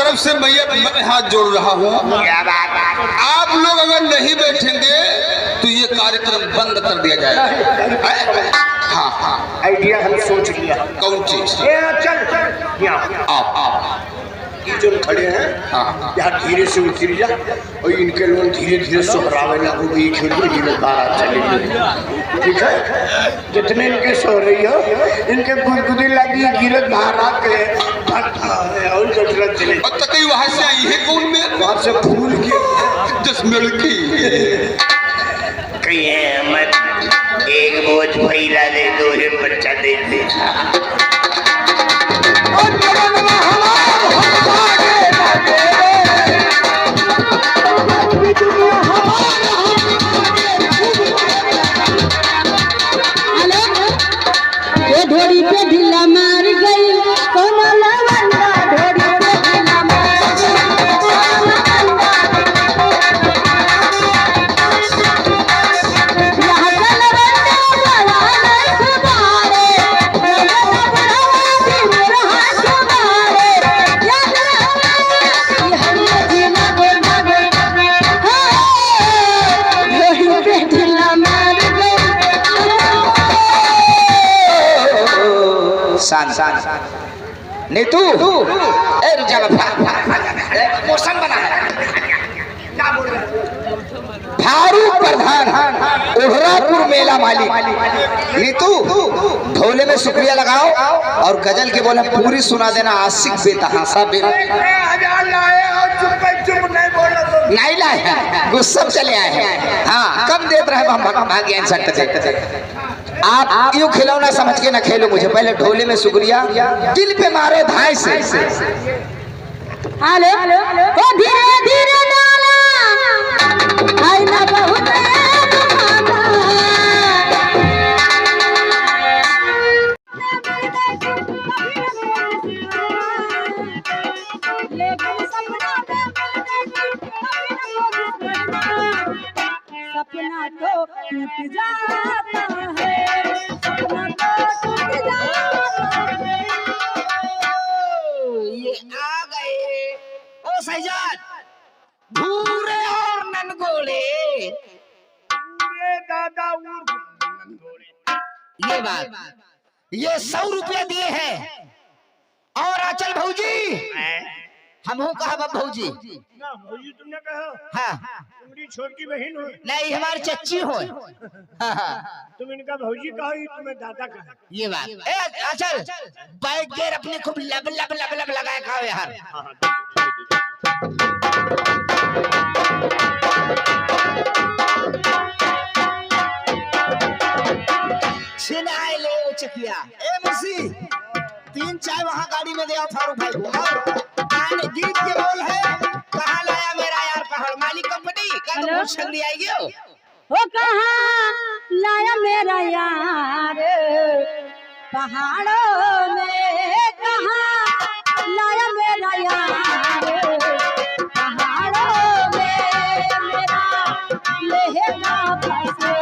तरफ से मैं हाथ जोड़ रहा हूँ। क्या बात है? आप लोग अगर नहीं बैठेंगे तो ये कार्यक्रम बंद कर दिया जाएगा। हाँ हाँ, आइडिया हम सोच लिया। कौन चीज? चल आप जो खड़े हैं हाँ, यहाँ धीरे से उतर जा और इनके लोग धीरे धीरे सोहरावे लगो भी ठीक है। जितने इनके सो रही हो इनके गुदगुदी लगी गिरत बाहर आके और चले और तक वहां से आई है कौन में? वहां से फूल के जिस लड़की कही है मत एक बोझ भैला दे दो ही बच्चा दे दे। ढोड़ी पे ढीला मार गई कोमल वंदा, ढोड़ी पे ढीला मार नीतू मौसम बना है। फारूक प्रधान ओहरापुर मेला मालिक। नीतू ढोले में शुक्रिया लगाओ और गजल के बोले पूरी सुना देना। आशिक बेतहासा नहीं लाए गुस्सा चले आए हैं। हाँ कम देते रहे हम आप यूं खिलौना समझ के ना खेलो मुझे। पहले ढोले में शुक्रिया दिल पे मारो धाई से। हेलो ओ धीरे धीरे डाला आई ना बहुत सपना तो टूट जाता है, सपना तो टूट जाता है। ये आ गए ओ सैजाद भूरे और ननगोले। दादा ये बात ये 100 रुपया दिए हैं और अचल भौजी हम हो कहा भौजी ना भौजी तुमने कहा। हाँ तुम्हारी छोटी बहन हो। नहीं हमारी चच्ची हो। तुम इनका भौजी कहो तुम्हें दादा कहा। ये बात अचल बैग गेर अपने खूब लब लब लब लब लगाए खाओ यार। छिनाए ले चकिया ए मुसी 3 चाय वहाँ गाड़ी में दे आओ फारूक भाई को। गाने गीत के बोल है कहाँ लाया मेरा यार पहाड़ मालिक कंपनी का तो छगड़ी आएगी वो कहाँ लाया मेरा यार पहाड़ों में, कहाँ लाया मेरा यार पहाड़ों में, मेरा लहंगा फंसे